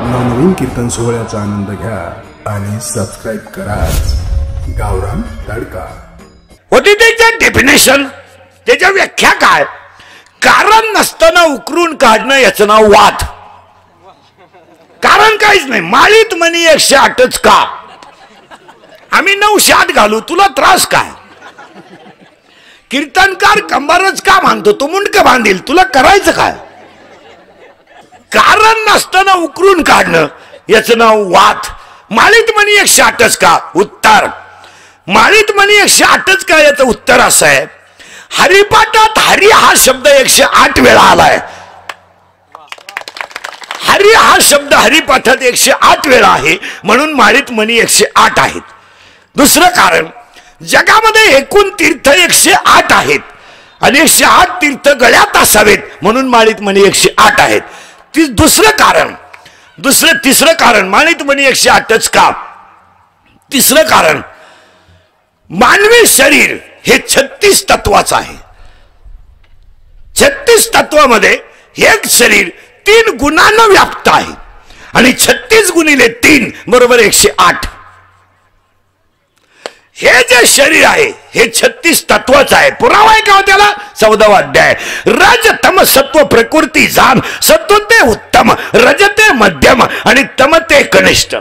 नवनवीन कीर्तन सोहळ्याचा आनंद घ्या आणि सबस्क्राइब करा गावरान तडका। होती त्याचं डेफिनेशन, त्याच्या व्याख्या काय? कारण नसताना उकरून काढणं याचं नाव वाद। कारण काहीच नाही, माळीत मनी 108च का? आम्ही 908 घालू, तुला त्रास काय? कीर्तनकार कंबारच का मानतो, तो मुंडक बांधील, तुला करायचं काय? कारण नसताना उकरून काढणं याचं नाव वाद। माळीत मनी 108च का? उत्तर, माळीत मनी 108च का याचं उत्तर असं आहे, हरिपाठात हरी हा शब्द 108 वेळा आलाय। हरी हा शब्द हरिपाठात 108 वेळा आहे, म्हणून माळीत मनी 108 आहेत। दुसरं कारण, जगामध्ये एकूण तीर्थ 108 आहेत आणि 108 तीर्थ गळ्यात असावेत, म्हणून माळीत मनी 108 आहेत। तिसरं कारण माळीत मनी 108च का? तिसरं कारण, मानवी शरीर हे 36 तत्वाचं आहे। 36 तत्वामध्ये एक शरीर 3 गुणांना व्याप्त आहे आणि 36 गुणिले 3 बरोबर 108। हे जे शरीर आहे हे 36 तत्वाचं आहे। पुरावा आहे का त्याला? 14वा अध्याय, रज तम सत्व प्रकृती जाण, सत्व ते उत्तम, रज ते मध्यम आणि तम ते कनिष्ठ।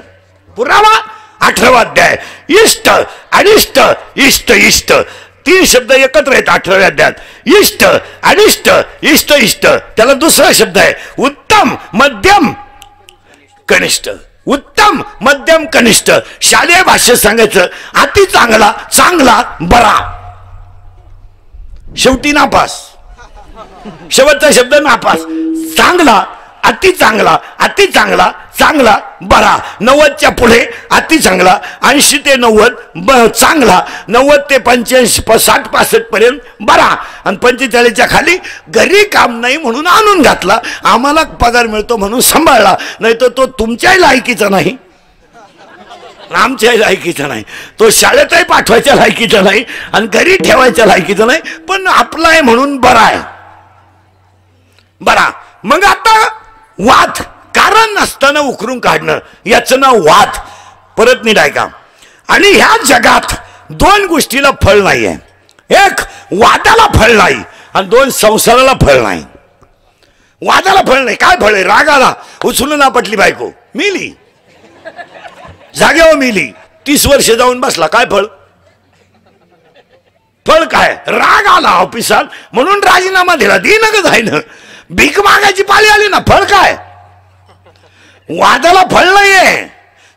पुरावा 18वा अध्याय, इष्ट अनिष्ट, इष्ट इष्ट, 3 शब्द एकत्र आहेत 18व्या अध्यायात। इष्ट अनिष्ट, इष्ट इष्ट, त्याला दुसरा शब्द आहे उत्तम मध्यम कनिष्ठ। उत्तम मध्यम कनिष्ठ, शालेय भाषेत सांगायचं अति चांगला, चांगला बरा, शेवटी नापास, शेवटचा शब्द नापास। चांगला, अति चांगला, अति चांगला, चांगला बरा, 90च्या पुढे अति चांगला, 80 ते 90 चांगला, 90 ते 85 60-65 पर्यंत बरा, आणि 45च्या खाली घरी काम नाही म्हणून आणून घातला, आम्हाला पगार मिळतो म्हणून सांभाळला, नाही तर तो तुमच्याही लायकीचा नाही, आमच्याही लायकीचा नाही, तो शाळेतही पाठवायच्या लायकीचा नाही आणि घरी ठेवायच्या लायकीचा नाही, पण आपला आहे म्हणून बरा आहे, बरा। मग आता वाद, कारण नसताना उकरून काढणं याचं नाव वाद। परत नीट ऐका, आणि ह्या जगात 2 गोष्टीला फळ नाही आहे, एक वादाला फळ नाही आणि 2 संसाराला फळ नाही। वादाला फळ नाही, काय फळ आहे? राग आला, उचलून आपटली बायको, मिली, जागेवर मिली, 30 वर्ष जाऊन बसला, काय फळ? फळ काय? राग आला ऑफिसात म्हणून राजीनामा दिला, दिनच आहे ना, भीक मागायची पाळी आली ना, फळ काय? वादाला फळ नाहीये।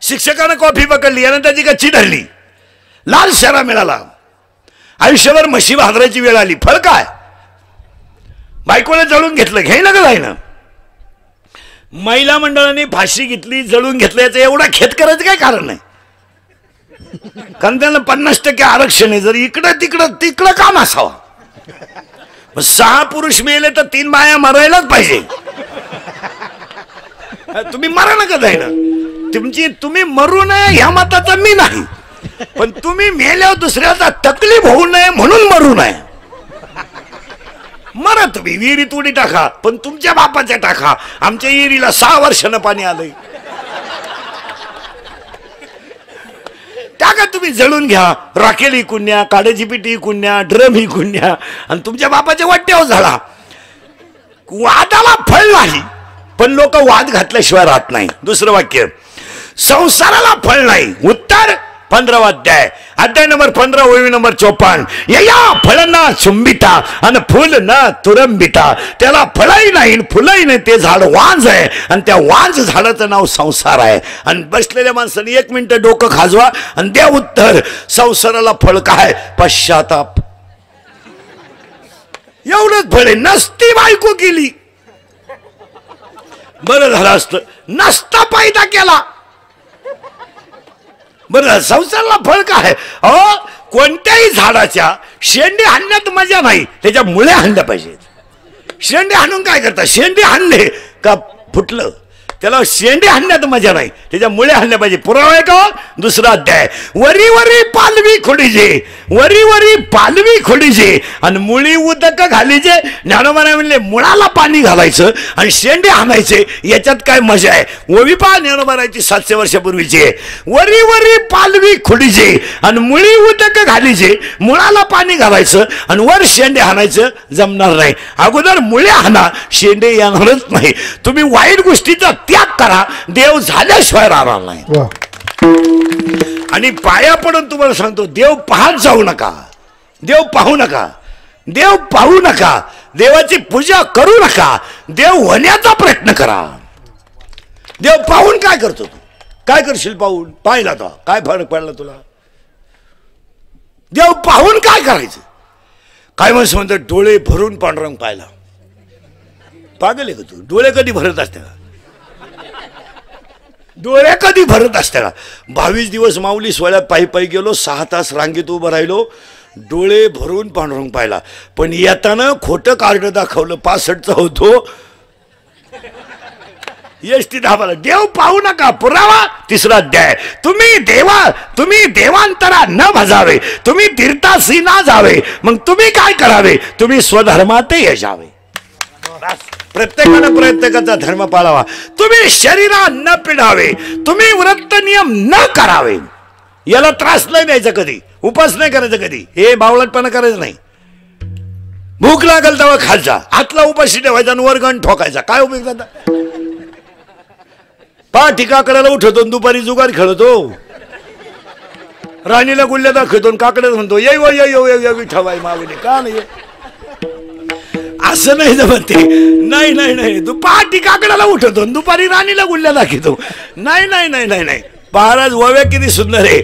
शिक्षकानं कॉफी पकडली आणि त्याची गच्ची धरली, लाल शरा मिळाला, आयुष्यभर म्हशी भाजरायची वेळ आली, फळ काय? बायकोने जळून घेतलं, घेईना का जाईना? महिला मंडळाने फाशी घेतली, जळून घेतलं, याचं एवढा खेद करायचं काय कारण नाही, कारण त्यांना 50% आरक्षण आहे। जर इकडं तिकडं काम असावं, 6 पुरुष मेले तर 3 बाया मरायलाच पाहिजे। तुम्ही मरा नका जाईना, तुम्ही मरू नये ह्या मताचा मी नाही, पण तुम्ही मेल्यावर दुसऱ्याचा तकलीफ होऊ नये म्हणून मरू नये। मरा तुम्ही, विहिरीत उडी टाका, पण तुमच्या बापाच्या टाका, आमच्या विहिरीला 6 वर्षानं पाणी आलंय, टाका तुम्ही, जळून घ्या, राखेल इकून न्या, काड्याची पिटी इकून न्या, ड्रम इकून न्या आणि तुमच्या बापाच्या वाट्यावर झाला। वादाला फळ नाही, पण लोक वाद घातल्याशिवाय राहत नाही। दुसरं वाक्य, संसाराला फळ नाही। उत्तर 15वा अध्याय, अध्याय नंबर 15, ओळी नंबर 54, या फळ ना चुंबिता आणि फुल न तुरंबिता, त्याला फळही नाही फुलही नाही, ते झाड वांज आहे आणि त्या वांज झाडाचं नाव संसार आहे। आणि बसलेल्या माणसाने 1 मिनिट डोकं खाजवा आणि द्या उत्तर, संसाराला फळ काय? पश्चाताप, एवढंच फळ आहे। नसती बायको केली बरं झालं असतं, नसता पैदा केला बरं, संसाराला फळ काय? अहो, कोणत्याही झाडाच्या शेंडे हाणण्यात मजा नाही, त्याच्या मुळे हाणल्या पाहिजेत। शेंडे हाणून काय करता? शेंडे हाणले का फुटलं, त्याला शेंडे हाणण्यात मजा नाही, त्याच्या मुळे हाणल्या पाहिजे. पुरावा आहे का? दुसरा अध्याय. वरी वरी पालवी खोडीजे, वरी वरी पालवी खोडीजे आणि मुळी उदक घालीजे. ज्ञानोबा म्हणले मुळाला पाणी घालायचं आणि शेंडे हाणायचे, याच्यात काय मजा आहे? ओवी पहा ज्ञानोबाराची 700 वर्षापूर्वीची. वरी वरी पालवी खोडीजे आणि मुळी उदक घालीजे. मुळाला पाणी घालायचं आणि वर शेंडे हाणायचं जमणार नाही. अगोदर मुळे हाना, शेंडे येणारच नाही. तुम्ही वाईट गोष्टीचा त्याग करा, देव झाल्याशिवाय राहणार नाही. आणि पाया पडून तुम्हाला सांगतो, देव पाहत जाऊ नका, देव पाहू नका, देव पाहू नका, देवाची पूजा करू नका, देव होण्याचा प्रयत्न करा. देव पाहून काय करतो? तू काय करशील पाहून? पाहिला तो काय फरक पडला तुला? देव पाहून काय करायचं? काय म्हणून म्हणतात डोळे भरून पांडुरंग पाहिला. पागल आहे का तू? डोळे कधी भरत असते का? डोळे कधी भरत असते का? 22 दिवस माऊली सोहळ्यात पायी पायी गेलो, 6 तास रांगेत उभं राहिलो, डोळे भरून पांडुरंग पाहिला. पण येताना खोटं कार्ड दाखवलं, 65चा होतो, एसटी दाबाला. देव पाहू नका, पुरावा 3रा अध्याय. तुम्ही देवांतरा न भजावे, तुम्ही तीर्थासी ना जावे, मग तुम्ही काय करावे? तुम्ही स्वधर्मात यशावे. प्रत्येकानं प्रत्येकाचा धर्म पाळावा. तुम्ही शरीरा न पिढावे, तुम्ही व्रत नियम न करावे. याला त्रास नाही द्यायचा कधी, उपास नाही करायचा कधी, हे बावळटपणा करायचं नाही. भूक लागल तेव्हा खालचा, आतला उपाशी ठेवायचा आणि वर्गण ठोकायचा. काय उपयोग झाला? टीकाकड्याला उठवतो, दुपारी जुगार खेळतो, राणीला गुल्ल्या दाखवतो, काकड्यात म्हणतो ये विठाबाई मागणी. का नाही? असं नाही जमत ते. नाही नाही नाही, तू टीकाकड्याला उठवतो, दुपारी राणीला गुल्ल्या दाखवतो. नाही नाही नाही नाही नाही. महाराज ओव्या किती सुंदर आहे,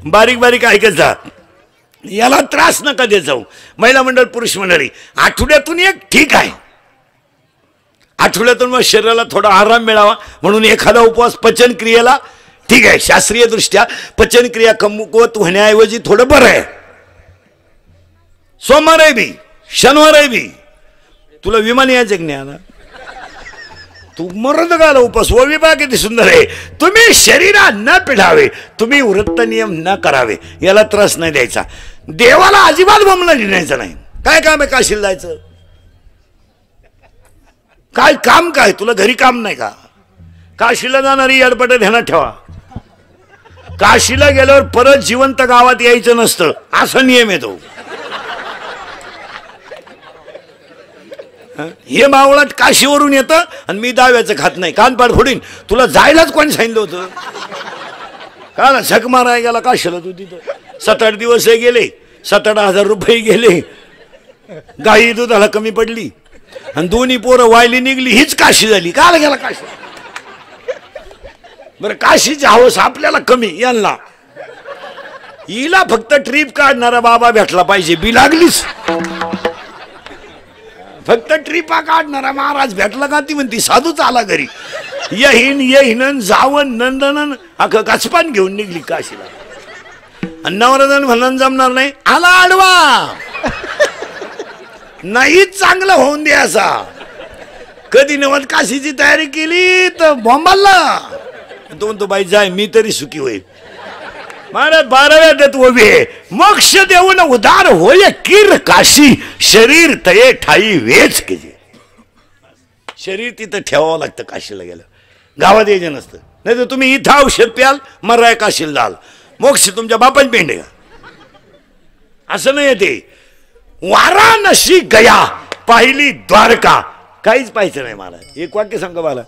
बारीक बारीक ऐकत जा. याला त्रास नका देत जाऊ. महिला मंडळ, पुरुष मंडळी, आठवड्यातून एक ठीक आहे, आठवड्यातून मग शरीराला थोडा आराम मिळावा म्हणून एखादा उपवास पचन क्रियेला ठीक आहे. शास्त्रीय दृष्ट्या पचन क्रिया कमकुवत होण्याऐवजी थोडं बरं आहे. सोमवार आहे बी, शनिवार आहे बी. तुला विमान यायचं ज्ञान, तू मरत गाला उपवास. ओवी बा किती सुंदर आहे. तुम्ही शरीरा न पिढावे, तुम्ही व्रत नियम न करावे, याला त्रास नाही द्यायचा. देवाला अजिबात बमला लिहायचं नाही. काय काम आहे काशीला जायचं? काय काम? काय तुला घरी काम नाही का? काशीला जाणारी याडपट ध्यानात ठेवा. काशीला गेल्यावर परत जिवंत गावात यायचं नसतं, असा नियम येतो. हे मावळात काशीवरून येतं आणि मी दाव्याचं खात नाही, कानपाड फोडीन. तुला जायलाच कोणी सांगितलं होतं? का ना झक माराय गेला काशीला तू? तिथं 7-8 दिवस गेले, 7-8 हजार रुपये गेले, गाई दुधाला कमी पडली आणि दोन्ही पोरं वायली निघली, हीच काशी झाली. का गेला काशी? बरं, काशीची हवस आपल्याला कमी, यांना हिला फक्त ट्रिप काढणारा बाबा भेटला पाहिजे, बी लागलीच. फक्त ट्रिपा काढणारा महाराज भेटला का ती म्हणती साधूच आला घरी. येईन जावन नंदनन अख्खं कचपान घेऊन निघली काशीला. आणि नवराजन म्हणून जमणार नाही, आला आडवा नाही, चांगलं होऊन द्यायचा. कधी नवत काशीची तयारी केली तर बॉम्बाला तो म्हणतो बाई जाय, मी तरी सुखी होईल. महाराज 12व्या देत उभे, मोक्ष देऊन उदार होय किर काशी, शरीर तये ठाई वेच केजे. शरीर तिथं ठेवावं लागतं काशीला गेलं, गावात यायचं नसतं. नाही तर तुम्ही इथं औषध प्याल, मराय काशीला जाल, मोक्ष तुमच्या बापाची पेंडे का? असं नाही ते. वाराणसी गया, पाहिली द्वारका, काहीच पाहायचं नाही. मला एक वाक्य सांगा मला,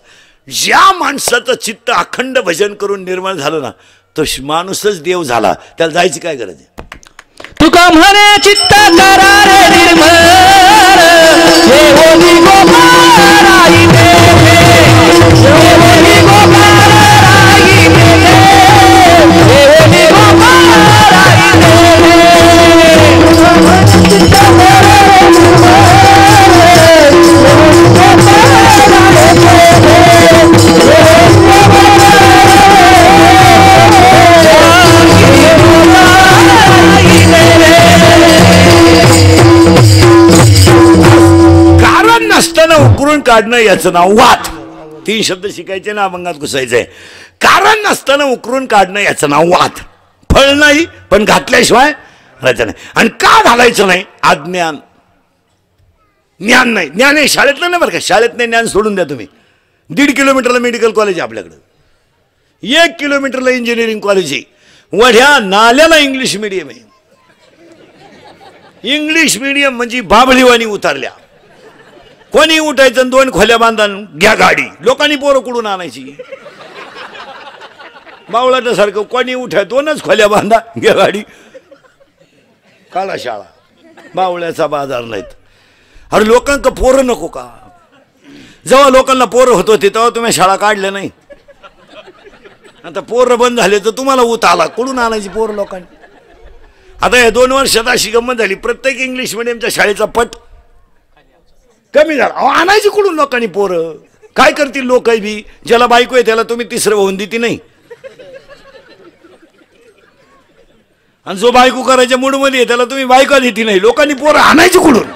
ज्या माणसाचं चित्त अखंड भजन करून निर्मळ झालं ना, तो माणूसच देव झाला. त्याला जायची काय गरज आहे? तुका म्हणे चित्त करा रे निर्मळ, हे ओवी गोपाराई दे, हे ओवी गोपाराई दे, हे ओवी गोपाराई दे. चित्त करा रे निर्मळ, कारण नसताना उकरून काढणं याचं नाव वाद. 3 शब्द शिकायचे ना अभंगात घुसायचंय. कारण नसताना उकरून काढणं याचं नाव वाद. फळ नाही पण घातल्याशिवाय राहायचं नाही. आणि का घालायचं नाही? अज्ञान. ज्ञान नाही. ज्ञान आहे शाळेतलं नाही बरं का. शाळेत नाही ज्ञान सोडून द्या तुम्ही. 1.5 किलोमीटरला मेडिकल कॉलेज आहे आपल्याकडं. 1 किलोमीटरला इंजिनिअरिंग कॉलेज आहे. वढ्या नाल्याला इंग्लिश मीडियम आहे. इंग्लिश मीडियम म्हणजे बाबळीवाणी उतरल्या. कोणी उठायचं 2 खोल्या बांधा घ्या गाडी. लोकांनी पोरं कुठून आणायची? बावळाटासारखं कोणी उठाय 2च खोल्या बांधा घ्या गाडी. काला शाळा. बावळ्याचा बाजार नाहीत. अरे लोकांना पोरं नको का? जेव्हा लोकांना पोरं होत होते तेव्हा तुम्ही शाळा काढल्या नाही. आता पोरं बंद झाले तर तुम्हाला ऊत आला. कुठून आणायची पोरं लोकांनी? आता या 2 वर्षात अशी गंमत झाली. प्रत्येक इंग्लिश मिडियमच्या शाळेचा पट कमी झाला. आणायची कुठून लोकांनी पोरं? काय करतील लोक बी? ज्याला बायको आहे त्याला तुम्ही 3रं होऊन देती नाही. आणि जो बायको करायच्या मूडमध्ये आहे त्याला तुम्ही बायका देती नाही. लोकांनी पोरं आणायची कुठून?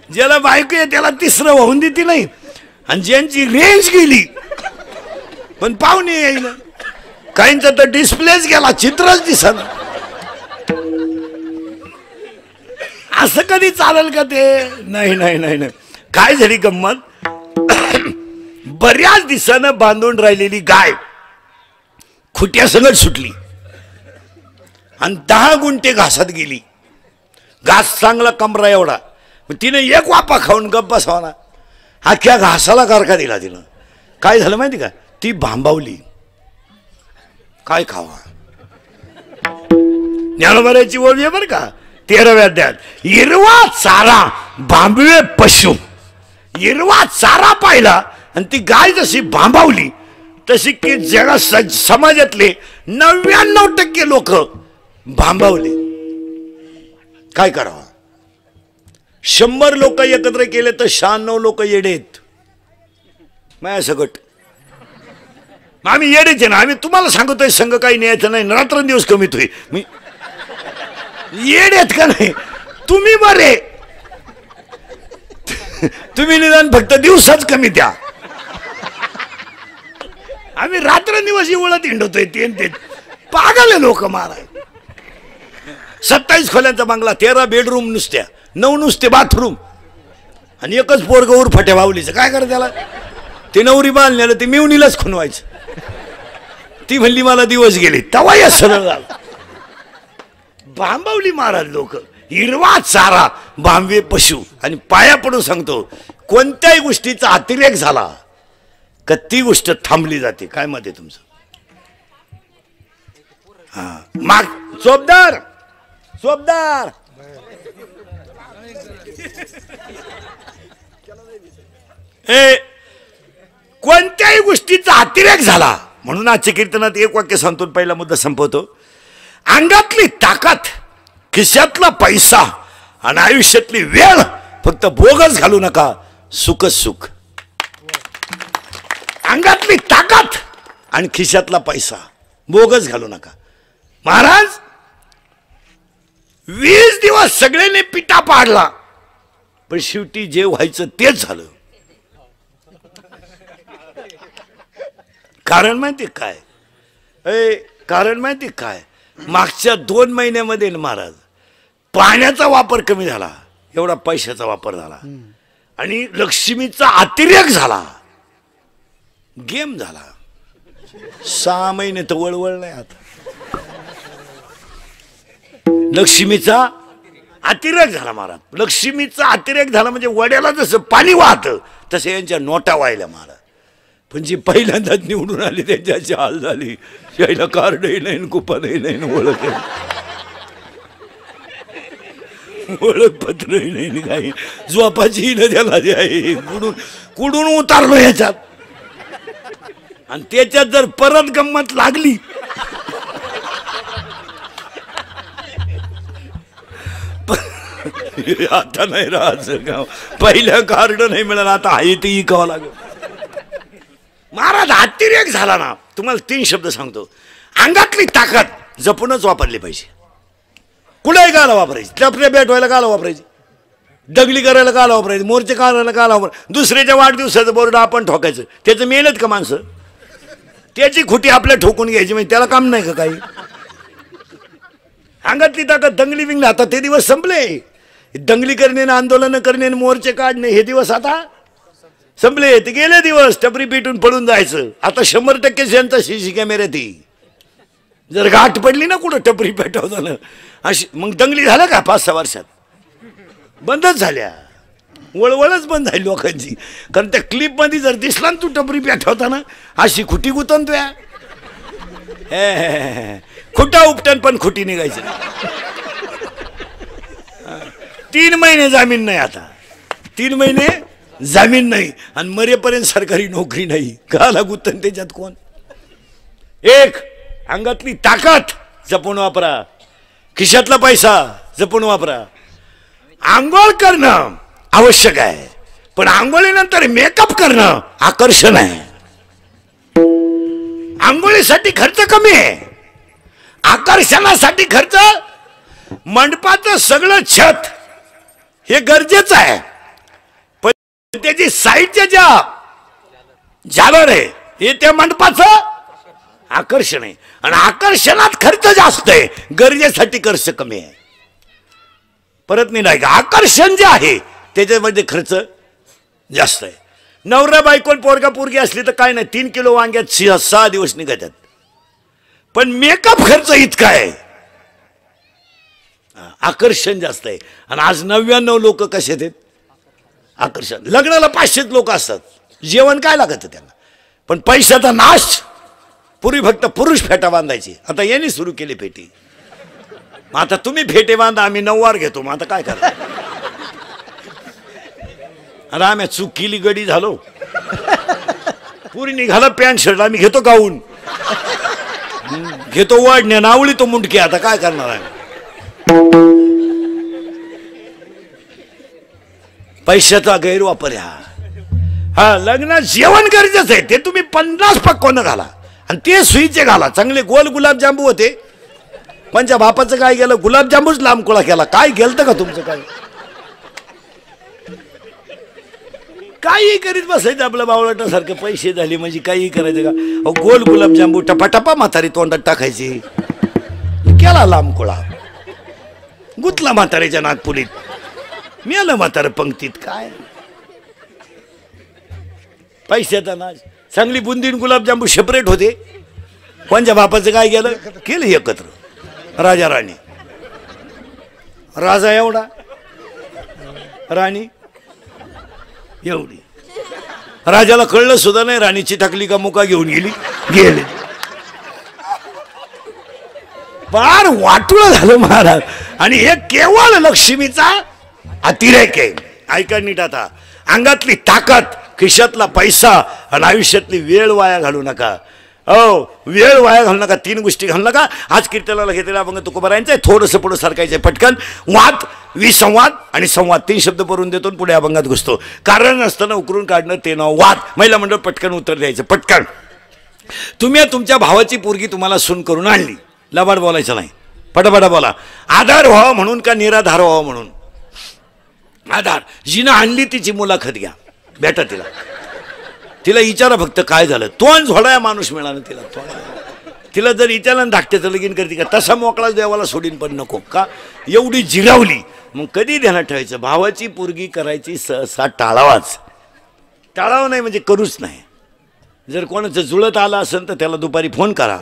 ज्याला बायको आहे त्याला 3रं होऊन देती नाही. आणि ज्यांची रेंज गेली पण पाहुणे येईल. काहींचा तर डिस्प्लेच गेला, चित्रच दिसना. असं कधी चालेल का ते? नाही नाही नाही नाही. काय झाली गंमत? बऱ्याच दिवसानं बांधून राहिलेली गाय खुट्या सगळं सुटली आणि 10 गुंठे घासात गेली. घास चांगला कमरा एवढा. तिने 1 वापा खाऊन गप्प बसावा ना. अख्ख्या घासाला कारखा दिला तिनं. काय झालं माहिती का? ती भांबावली. काय खावा? ज्ञानोबाची ओळ आहे बरं का. 13व्या अध्यायात हिरवा चारा भांबवे पशु. हिरवा चारा पाहिला आणि ती गाय जशी भांबावली तशी की जगा समाजातले 99% लोक भांबावले. काय करावं? 100 लोक एकत्र केले तर 96 लोक येडे आहेत. माझ्या सगट आम्ही येडेच आहे ना. आम्ही तुम्हाला सांगतोय संघ काही न्यायचं नाही. रात्रंदिवस कमीत होई. मी येडेत का नाही? तुम्ही बरे. तुम्ही निदान फक्त दिवसाच कमी द्या. आम्ही रात्रंदिवस एवढं हिंडतोय. ते पागल लोक महाराज. 27 खोल्यांचा बंगला, 13 बेडरूम नुसत्या, 9 नुसते बाथरूम आणि एकच पोरग उरफाट्या बावलीचं. काय करा त्याला? ते नवरी बांधलेलं ते मिवणीलाच खुनवायचं. ती म्हणली मला दिवस गेले. तवा या सरळ झाला. भांबावली महाराज लोक. हिरवा चारा भांबवे पशु. आणि पाया पडून सांगतो कोणत्याही गोष्टीचा अतिरेक झाला का ती गोष्ट थांबली जाते. काय मत आहे तुमचं? हा माग चोपदार चोपदार. कोणत्याही गोष्टीचा अतिरेक झाला म्हणून आजच्या कीर्तनात 1 वाक्य सांगतो. पहिला मुद्दा संपवतो. अंगातली ताकद, खिशातला पैसा आणि आयुष्यातली वेळ फक्त बोगस घालू नका. सुखच सुख. अंगातली ताकद आणि खिशातला पैसा बोगस घालू नका. महाराज 20 दिवस सगळ्यांनी पिटा पाडला पण शेवटी जे व्हायचं तेच झालं. कारण माहिती काय? कारण माहिती काय? मागच्या 2 महिन्यामध्ये महाराज पाण्याचा वापर कमी झाला, एवढा पैशाचा वापर झाला आणि लक्ष्मीचा अतिरेक झाला. गेम झाला. 6 महिने तर वळवळ नाही. आता लक्ष्मीचा अतिरेक झाला महाराज. लक्ष्मीचा अतिरेक झाला म्हणजे वड्याला जसं पाणी वाहतं तसं यांच्या नोटा व्हायला महाराज. पण जी पहिल्यांदाच निवडून आली त्यांच्याची हाल झाली. यायला कार्डही नाही, कुपनही नाही, ओळखपत्रही नाही, काही झोपाची न त्याला आहे. कुडून उतारलो याच्यात. आणि त्याच्यात जर परत गंमत लागली आता नाही राहायचं गाव. पहिल्या कार्ड नाही मिळालं आता आहे ते इकावं लागेल. महाराज अतिरेक झाला ना. तुम्हाला 3 शब्द सांगतो. अंगातली ताकद जपूनच वापरली पाहिजे. कुठेही गाला वापरायची. लपऱ्या बेट व्हायला गाला वापरायची. दंगली करायला का वापरायचं, मोर्चे करायला का वापरायचं, दुसऱ्याच्या वाढदिवसाचं बोर्ड आपण ठोकायचं, त्याचं मेहनत का माणसं, त्याची खुटी आपल्या ठोकून घ्यायची, म्हणजे त्याला काम नाही का काही. अंगातली ताकद दंगली विंगली, आता ते दिवस संपले. दंगली करणे, आंदोलन करणे, मोर्चे काढणे हे दिवस आता संपले. ते गेले दिवस टपरी पेटून पळून जायचं. आता 100% यांचा सीसी कॅमेरा ती जर गाठ पडली ना कुठं टपरी पेटवताना अशी, मग दंगली झाल्या का 5-6 वर्षात बंदच झाल्या. वळवळच बंद झाली लोकांची. कारण त्या क्लिप मध्ये जर दिसला ना तू टपरी पेटवताना अशी खुटी गुतवतोय, खुटा उपटन पण खुटी निघायचं. 3 महिने जामीन नाही, आता 3 महिने जामीन नाही आणि मरेपर्यंत सरकारी नोकरी नाही. काला गुतन त्याच्यात कोण. एक, अंगातली ताकद जपून वापरा, खिशातला पैसा जपून वापरा. आंघोळ करणं आवश्यक आहे, पण आंघोळीनंतर मेकअप करणं आकर्षण आहे. आंघोळीसाठी खर्च कमी आहे, आकर्षणासाठी खर्च. मंडपाचं सगळं छत हे गरजेचं आहे, पण त्याची साईडच्या ज्या झालर आहे हे त्या मंडपाचं आकर्षण आहे. आणि आकर्षणात खर्च जास्त आहे, गरजेसाठी खर्च कमी आहे. परत नाही का, आकर्षण जे आहे त्याच्यामध्ये खर्च जास्त आहे. नवरा बायकोन पोरगा पोरगी असली तर काय नाही, 3 किलो वांग्यात 6 दिवस निघतात. पण मेकअप खर्च इतका आहे, आकर्षण जास्त आहे. आणि आज 99 लोक कसे आहेत आकर्षण. लग्नाला 500 लोक असतात, जेवण काय लागतं त्यांना, पण पैशाचा नाश. पूर्वी फक्त पुरुष फेटा बांधायची, आता यांनी सुरू केली फेटी. आता तुम्ही फेटे बांधा, आम्ही 9 वार घेतो. मग आता काय करा. अरे आम्ही चूक केली, गडी झालो. पुरी निघाला पॅन्ट शर्ट, आम्ही घेतो गाऊन, घेतो वाढण्या, नावळी तो मुंडके. आता काय करणार आहे. पैशाचा गैरवापर. हा लग्नात जेवण गरजेचं आहे, ते तुम्ही 50 पक्वानं घाला आणि ते सुईचे घाला. चांगले गोल गुलाबजांबू होते, पंच्या बापाचं काय गेलं, गुलाबजांबूच लांबकोळा केला. काय गेलतं का तुमचं काय. काही करीत बसायचं आपलं बावळटासारखं. पैसे झाले म्हणजे काही करायचं का. गोल गुलाबजांबू टपाटपा म्हातारी तोंडात टाकायची, केला लांबकोळा, गुतला म्हातारीच्या नागपुरीत, मिळालं म्हातारं पंक्तीत. काय पैशाचा नाश. चांगली बुंदीन गुलाबजांबू सेपरेट होते, कोणच्या बापाचं काय गेलं, केलं एकत्र. राजा राणी, राजा एवढा, राणी एवढी. राजाला कळलं सुद्धा नाही, राणीची टाकली का मुका घेऊन गेले. फार वाटुळं झालं महाराज. आणि हे केवळ लक्ष्मीचा अतिरेक आहे. ऐका नीट आता. अंगातली ताकद, खिशातला पैसा आणि आयुष्यातली वेळ वाया घालू नका. वेळ वाया घालू नका. 3 गोष्टी घालू नका. आज कीर्तनाला घेतलेला अभंग तुकोबारायांचा आहे. थोडंसं पुढं सरकायचं आहे पटकन. वाद, विसंवाद आणि संवाद 3 शब्द करून देतो, पुढे अभंगात घुसतो. कारण असताना उकरून काढणं ते नाव वाद. महिला मंडळ पटकन उत्तर द्यायचं पटकन. तुम्ही तुमच्या भावाची पोरगी तुम्हाला सून करून आणली, लबाड बोलायचं नाही, पटापटा बोला. आधार व्हावा म्हणून का निराधार व्हावा म्हणून. आधार. जिनं आणली तिची मुलाखत घ्या, भेटा तिला, तिला विचारा फक्त काय झालं. तोंड झोडाया माणूस मिळाला तिला. तिला जर विचारलं धाकट्याचं लगीन करते का, तसा मोकळा देवाला सोडीन पण नको का. एवढी जिरावली. मग कधी ध्यानात ठेवायचं, भावाची पोरगी करायची सहसा टाळावाच. टाळावं नाही म्हणजे करूच नाही. जर कोणाचं जुळत आलं असेल तर त्याला दुपारी फोन करा,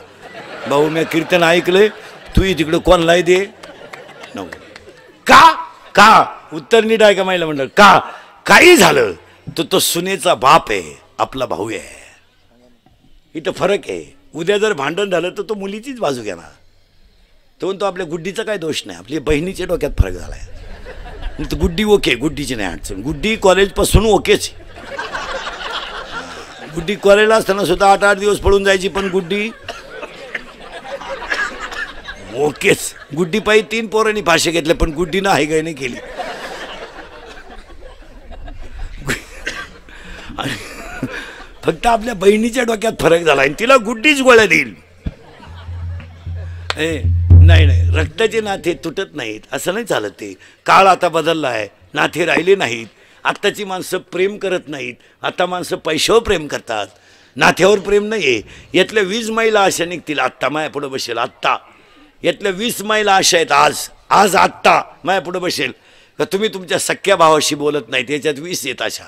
भाऊ मी कीर्तन ऐकलंय, तू तिकडं कोणलाही दे. का का उत्तर नीट आहे का महिला मंडळ. का काही झालं तर तो सुनेचा बाप आहे, आपला भाऊ आहे. इथं फरक आहे. उद्या जर भांडण झालं तर तो मुलीचीच बाजू घेणार. तो म्हणतो आपल्या गुड्डीचा काय दोष नाही, आपल्या बहिणीच्या डोक्यात फरक झालाय. गुड्डी ओके, गुड्डीची नाही अडचण. गुड्डी कॉलेजपासून ओकेच. गुड्डी कॉलेजला असताना सुद्धा 8-8 दिवस पळून जायची, पण गुड्डी ओकेच. गुड्डी पायी 3 पोरांनी फाशी घेतले, पण गुड्डीनं हाय काय नाही केली. फक्त आपल्या बहिणीच्या डोक्यात फरक झाला आणि तिला गुड्डीच गोळ्या देईल. नाही नाही, रक्ताचे नाते तुटत नाहीत असं नाही चालत. ते काळ आता बदलला आहे. नाते राहिले नाहीत. आत्ताची माणसं प्रेम करत नाहीत. आता माणसं पैशावर प्रेम करतात, नात्यावर प्रेम नाही आहे. यातल्या 20 महिला अशा निघतील आत्ता माया पुढं बसेल. आत्ता यातल्या 20 महिला अशा आहेत आज आत्ता माया पुढं बसेल का तुम्ही तुमच्या सख्या भावाशी बोलत नाहीत. याच्यात 20 येत अशा.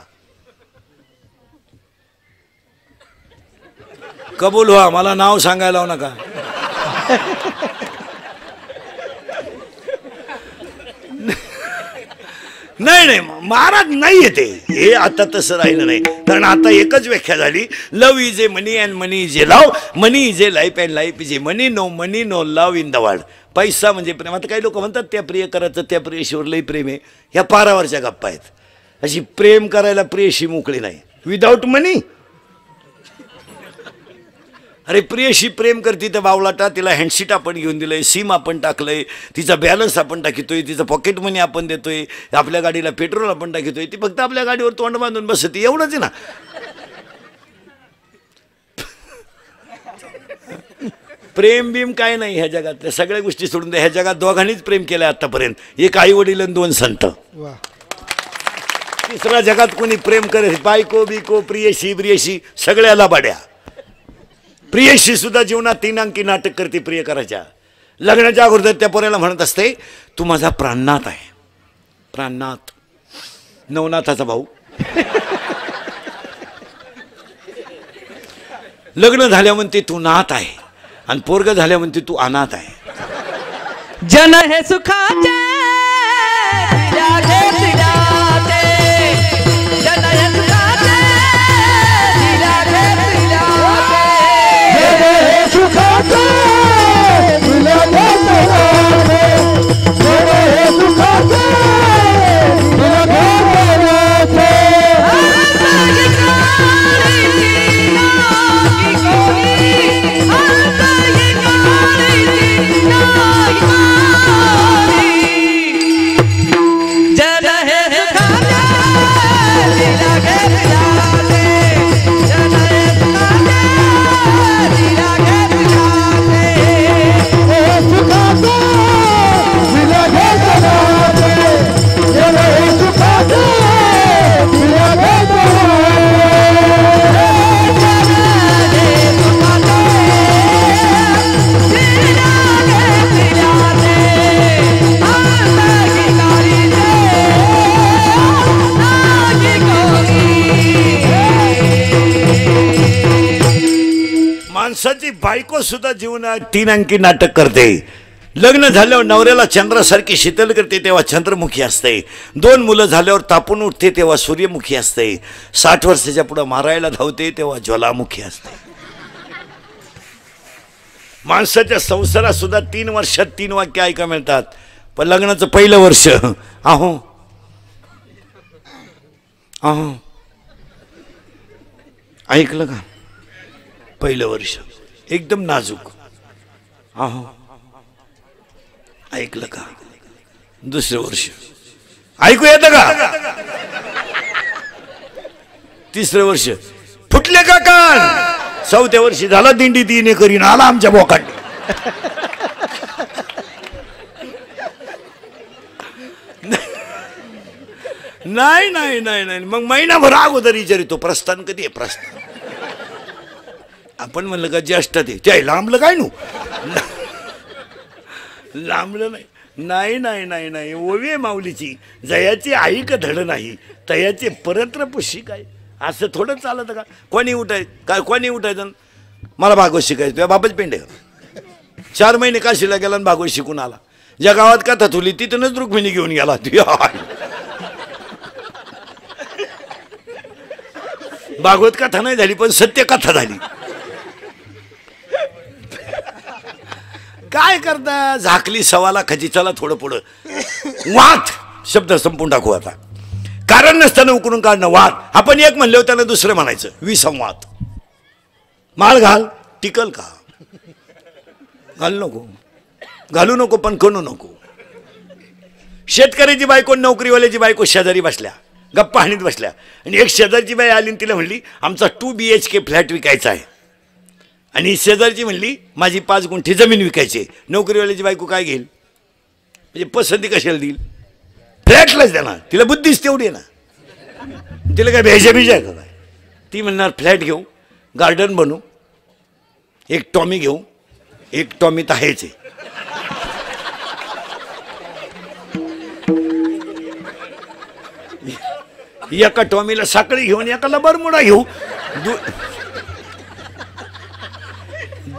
कबूल व्हा, मला नाव सांगायला लावू नका. नाही महाराज नाही येते हे आता तसं राहिलं नाही. कारण आता एकच व्याख्या झाली, love is a money and money is a love, money is a life and life is a money, no love in the world. पैसा म्हणजे प्रेम. आता काही लोक म्हणतात त्या प्रिय करायचं, त्या प्रियशीवर लई प्रेम आहे. ह्या पारावरच्या गप्पा आहेत. अशी प्रेम करायला प्रियशी मोकळी नाही विदाऊट मनी. अरे प्रियशी प्रेम करते तर बावलाटा, तिला हँडशीट आपण घेऊन दिलंय, सिम आपण टाकलंय, तिचा बॅलन्स आपण टाकितोय, तिचं पॉकेट मनी आपण देतोय, आपल्या गाडीला पेट्रोल आपण टाकितोय. ती फक्त आपल्या गाडीवर तोंड बांधून बसते, एवढंच आहे ना. प्रेम बिम काय नाही ह्या जगात. त्या सगळ्या गोष्टी सोडून द्या. ह्या जगात दोघांनीच प्रेम केलंय आतापर्यंत. एक आई वडील आणि 2 संत. तिसरा जगात कोणी प्रेम करे? बायको बिको प्रियशी सगळ्याला बाड्या. प्रियशी सुद्धा जीवनात 3 अंकी नाटक करते प्रिय करायच्या. लग्नाच्या अगोदर त्या पोऱ्याला म्हणत असते तू माझा प्राणनाथ आहे. प्राणनाथ, नवनाथाचा भाऊ. लग्न झाल्या म्हणते तू नाथ आहे, आणि पोरग झाल्या म्हणते तू अनाथ आहे. जन हे सुखाचे जन हे माणसाची बायको सुद्धा जीवनात 3 अंकी नाटक करते. लग्न झाल्यावर नवऱ्याला चंद्रासारखी शीतल करते तेव्हा चंद्रमुखी असते. 2 मुलं झाल्यावर तापून उठते तेव्हा सूर्यमुखी असते. 60 वर्षाच्या पुढे मारायला धावते तेव्हा ज्वालामुखी असते. माणसाच्या संसारात सुद्धा 3 वर्षात 3 वाक्य ऐका मिळतात. पण लग्नाचं पहिलं वर्ष अहो अहो ऐकलं का? पहिलं वर्ष एकदम नाजूक. अहो ऐकलं का? दुसरं वर्ष ऐकू येतं का? तिसरं वर्ष फुटले का कान? 4थ्या वर्षी झाला दिंडी 3 एकरीन आला आमच्या बोकांनी. नाही नाही नाही नाही मग महिनाभर अगोदर विचारितो प्रस्थान कधी आहे प्रस्थान. आपण म्हणलं का ज्येष्ठ ते लांबलं काय नु लांबलं नाही. नाही नाही नाही नाही ओवी आहे माऊलीची. जयाची आई का धड नाही तयाचे परत्र पुशी काय. असं थोडं चालतं का? कोणी उठायचं मला भागवत शिकायचं. तुझ्या बाबाच पेंडे 4 महिने काशीला गेला आणि भागवत शिकून आला. ज्या गावात कथा तुली तिथूनच रुक्मिणी घेऊन गेला. भागवत कथा नाही झाली पण सत्य कथा झाली. काय करता? झाकली सवाला खची. चला थोडं पुढं. वाद शब्द संपून टाकू आता. कारण नसताना उकरून काढणं वाद. आपण एक म्हणले त्याला दुसरं म्हणायचं. विसंवाद. माळ घाल टिकल का? घालू नको पण कणू नको. शेतकऱ्याची बायको नोकरीवाल्याची बायको शेजारी बसल्या गप्पा हाणीत बसल्या. आणि एक शेजारची बाई आली तिला म्हणली आमचा 2 BHK फ्लॅट विकायचा आहे. आणि शेजारची म्हणली माझी 5 गुंठे जमीन विकायची. नोकरीवाल्याची बायको काय घेईल? म्हणजे पसंती कशाला देईल? फ्लॅटलाच देणार. तिला बुद्धीच तेवढी आहे ना, तिला काय भेजा बिजा आहे का काय? ती म्हणणार फ्लॅट घेऊ, गार्डन बनवू, एक टॉमी घेऊ. एक टॉमी तर आहेच आहे. एका टॉमीला साखळी घेऊन एकाला बरमुडा घेऊ.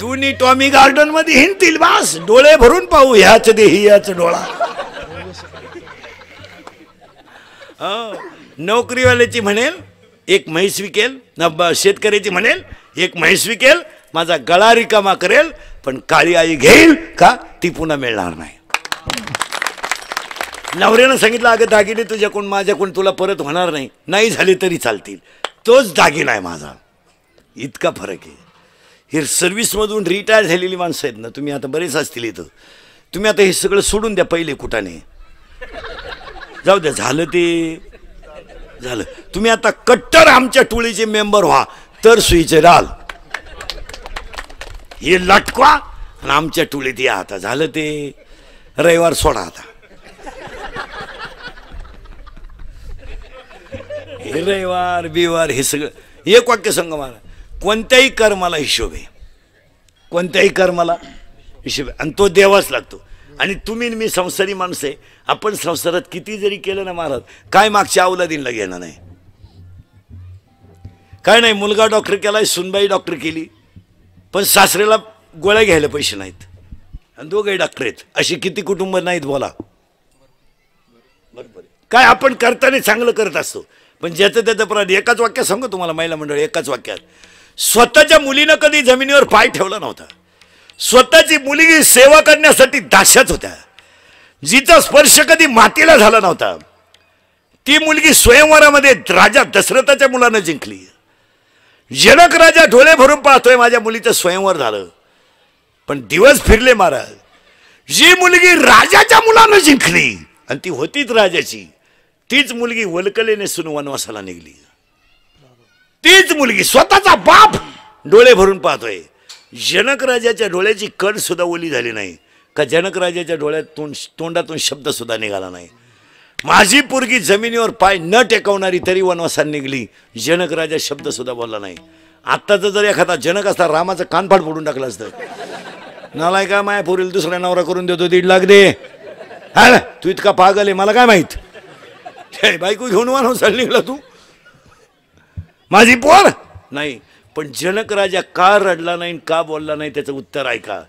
दोन्ही टॉमी गार्डन मध्ये हिंडतील. बास डोळे भरून पाहू, ह्याच देही याच डोळा. नोकरीवाल्याची म्हणेल एक म्हैस विकेल, शेतकऱ्याची म्हणेल एक म्हैस विकेल, माझा गळा रिकामा करेल, पण काळी आई घेईल का ती पुन्हा मिळणार नाही. नवऱ्यानं सांगितलं अगं दागिने तुझ्याकडून माझ्याकडून तुला परत होणार नाही, नाही झाले तरी चालतील, तोच दागिना आहे माझा. इतका फरक आहे. हे सर्व्हिसमधून रिटायर झालेली माणसं आहेत ना, तुम्ही आता बरेच असतील इथं, तुम्ही आता हे सगळं सोडून द्या पहिले कुठाने, जाऊ द्या, झालं ते झालं. तुम्ही आता कट्टर आमच्या टोळीचे मेंबर व्हा तर सुईचे राल. हे लटकवा आणि आमच्या टोळीत या. आता झालं ते, रविवार सोडा आता. हे रविवार बिवार हे सगळं एक वाक्य सांगा मला, कोणत्याही कर्माला हिशोब आहे, कोणत्याही कर्माला हिशोब आहे, आणि तो द्यावाच लागतो. आणि तुम्ही मी संसारी माणसं आहे, आपण संसारात किती जरी केलं ना महाराज, काय मागच्या अवलादींना घेणं नाही, काय नाही. मुलगा डॉक्टर केलाय, सुनबाई डॉक्टर केली, पण सासऱ्याला गोळ्या घ्यायला पैसे नाहीत, आणि दोघंही डॉक्टर आहेत. अशी किती कुटुंब नाहीत बोला. बरोबर काय आपण करताना चांगलं करत असतो, पण ज्याचं त्याचं प्राण. एकाच वाक्यात सांगू तुम्हाला महिला मंडळ, एकाच वाक्यात, स्वतःच्या मुलीनं कधी जमिनीवर पाय ठेवला नव्हता. स्वतःची मुलगी सेवा करण्यासाठी दास्यात होत्या. जिचा स्पर्श कधी मातीला झाला नव्हता. ती मुलगी स्वयंवरामध्ये राजा दशरथाच्या मुलानं जिंकली. जनक राजा डोळे भरून पाहतोय माझ्या मुलीचं स्वयंवर झालं, पण दिवस फिरले महाराज. जी मुलगी राजाच्या मुलानं जिंकली आणि ती होतीच राजाची, तीच मुलगी वलकले नेसून वनवासाला निघली. तीच मुलगी स्वतःचा बाप डोळे भरून पाहतोय. जनक राजाच्या डोळ्याची कण सुद्धा ओली झाली नाही का जनक राजाच्या डोळ्यातून तोंडातून शब्द सुद्धा निघाला नाही. माझी पोरगी जमिनीवर पाय न टेकवणारी तरी वनवासात निघली, जनक राजा शब्द सुद्धा बोलला नाही. आत्ताचं जर एखादा जनक असता रामाचं कानफाट फोडून टाकलं असतं. नालाय का माया पोरीला दुसरा नवरा करून देतो, 1.5 लाख दे. हा तू इतका पागल आहे मला काय माहित, बायको घेऊन वनवासाला निघला तू, माझी पोर नाही. पण जनक राजा का रडला नाही, का बोलला नाही, त्याचं उत्तर ऐका.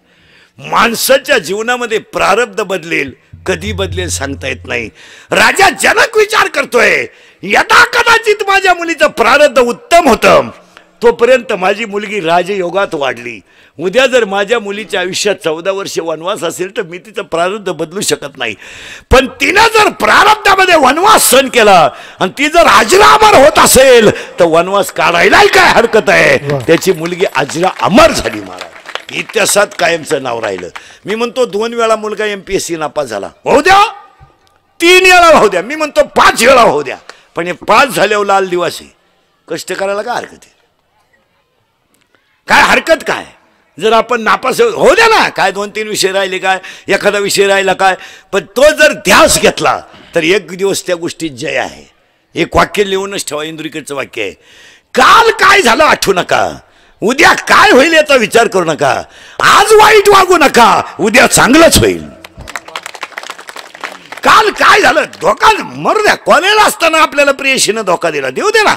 माणसाच्या जीवनामध्ये प्रारब्ध बदलेल, कधी बदलेल सांगता येत नाही. राजा जनक विचार करतोय, यदा कदाचित माझ्या मुलीचं प्रारब्ध उत्तम होतं तोपर्यंत माझी मुलगी राजयोगात वाढली. उद्या जर माझ्या मुलीच्या आयुष्यात 14 वर्ष वनवास असेल तर मी तिचं प्रारब्ध बदलू शकत नाही. पण तिनं जर प्रारब्धामध्ये वनवास सहन केला आणि ती जर अजरा अमर होत असेल तर वनवास काढायलाही काय हरकत आहे. त्याची मुलगी अजरा अमर झाली महाराज. इतिहासात कायमचं नाव राहिलं. मी म्हणतो 2 वेळा मुलगा MPSC नापास झाला, होऊ द्या, 3 वेळा होऊ द्या, मी म्हणतो 5 वेळा होऊ द्या, पण हे 5 झाल्यावर लाल दिवस आहे. कष्ट करायला काय हरकत आहे, काय हरकत काय. जर आपण नापास होऊ द्या ना, काय 2-3 विषय राहिले काय, एखादा विषय राहिला काय, पण तो जर ध्यास घेतला तर एक दिवस त्या गोष्टीत जय आहे. एक वाक्य लिहूनच ठेवा, इंदुरीकरचं वाक्य आहे, काल काय झालं आठवू नका, उद्या काय होईल याचा विचार करू नका, आज वाईट वागू नका, उद्या चांगलंच होईल. काल काय झालं, धोका मरू द्या. कॉलेजला असताना आपल्याला प्रेयसीनं धोका दिला, देऊ दे ना.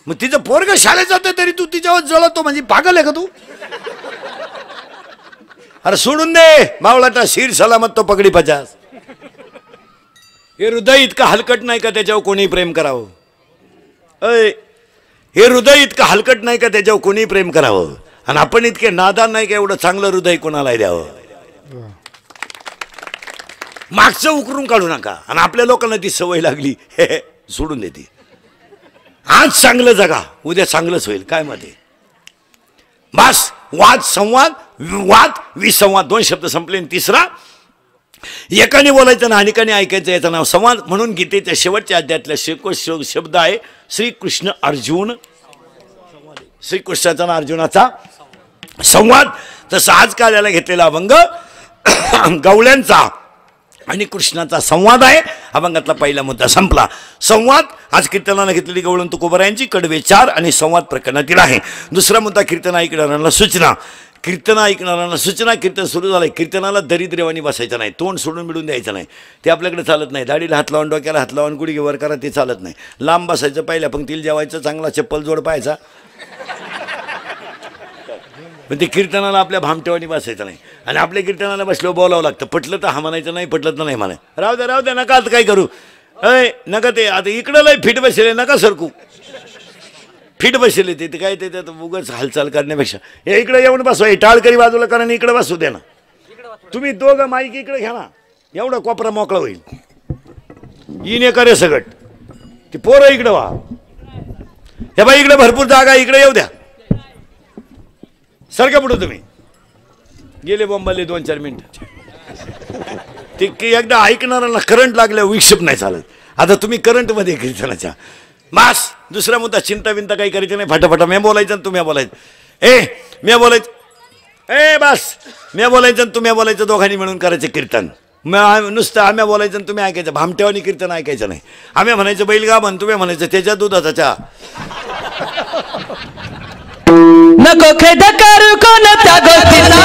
मग तिचं पोरग शाळेत जाते तरी तू तिच्यावर जळतो, म्हणजे पागल आहे का तू. अरे सोडून दे मावळाटा, शिर सलामत तो पगडी 50. हे हृदय इतकं हलकट नाही का त्याच्यावर कोणी प्रेम करावं. हे हृदय इतकं हलकट नाही का त्याच्यावर कोणी प्रेम करावं. आणि आपण इतके नादान नाही का एवढं चांगलं हृदय कोणाला द्यावं. मागचं उकरून काढू नका. आणि आपल्या लोकांना ती सवय लागली, हे सोडून देते. आज चांगलं जगा, उद्या चांगलंच होईल, काय मध्ये बस. वाद संवाद, वाद विसंवाद, 2 शब्द संपले. तिसरा एकाने बोलायचं ना अनेकाने ऐकायचं, याचं नाव संवाद. म्हणून गीतेच्या शेवटच्या अध्यायातल्या शब्द आहे श्रीकृष्ण अर्जुन. श्रीकृष्णाचा ना अर्जुनाचा संवाद. तसं आज काल्याला घेतलेला अभंग गवळ्यांचा आणि कृष्णाचा संवाद आहे. अभंगातला पहिला मुद्दा संपला. संवाद आज कीर्तनाला घेतलेली गवळण तुकोबरायांची कडवे 4 आणि संवाद प्रकरणातील आहे. दुसरा मुद्दा कीर्तन ऐकणाऱ्यांना सूचना. कीर्तन ऐकणाऱ्यांना सूचना. कीर्तन सुरू झालं, कीर्तनाला दरिद्रेवानी बसायचं नाही, तोंड सोडून मिळून द्यायचं नाही, ते आपल्याकडे चालत नाही. दाढीला हात लावून डोक्याला हात लावून गुडघे वर करा, ते चालत नाही. लांब बसायचं, पहिल्या पंक्तीला जेवायचं, चांगला चप्पल जोड पाहायचा, पण ते कीर्तनाला आपल्या भामटेवानी बसायचं नाही. आणि आपल्या कीर्तनाला बसल्यावर बोलावं लागतं. पटलं तर हा म्हणायचं नाही, पटलं तर नाही म्हणाय. राहू द्या नका आता काय करू, अय नका ते आता इकडं लय फिट बसले, नका सरकू, फिट बसले ते काय ते उगाच हालचाल करण्यापेक्षा हे इकडे येऊन बसवा, हे टाळकरी बाजूला करा आणि इकडे बसू द्या ना. तुम्ही दोघं माईक इकडे घ्या ना, एवढा कोपरा मोकळा होईल. इने करे सगट ती पोरं इकडे व्हा. हे बाई इकडे भरपूर जागा, इकडे येऊ द्या. सारखं पुढं तुम्ही गेले बॉम्बाले 2-4 मिनिट. ते एकदा ऐकणाऱ्यांना करंट लागल्यावर विक्षेप नाही चालत. आता तुम्ही करंटमध्ये कीर्तनाच्या मास. दुसरा मुद्दा चिंता विंता काही करायचं नाही, फटाफटा मी बोलायचं आणि तुम्ही बोलायचं. मी बोलायचं, बस मी बोलायचं आणि तुम्ही बोलायचं, दोघांनी मिळून करायचं कीर्तन. नुसतं आम्ही बोलायचं आणि तुम्ही ऐकायचं. भामटेवानी कीर्तन ऐकायचं नाही. आम्ही म्हणायचं बैलगा म्हण, तुम्ही म्हणायचं त्याच्या दुधाचा चहा. नको खेद करू कोणत्या गोष्टीचा,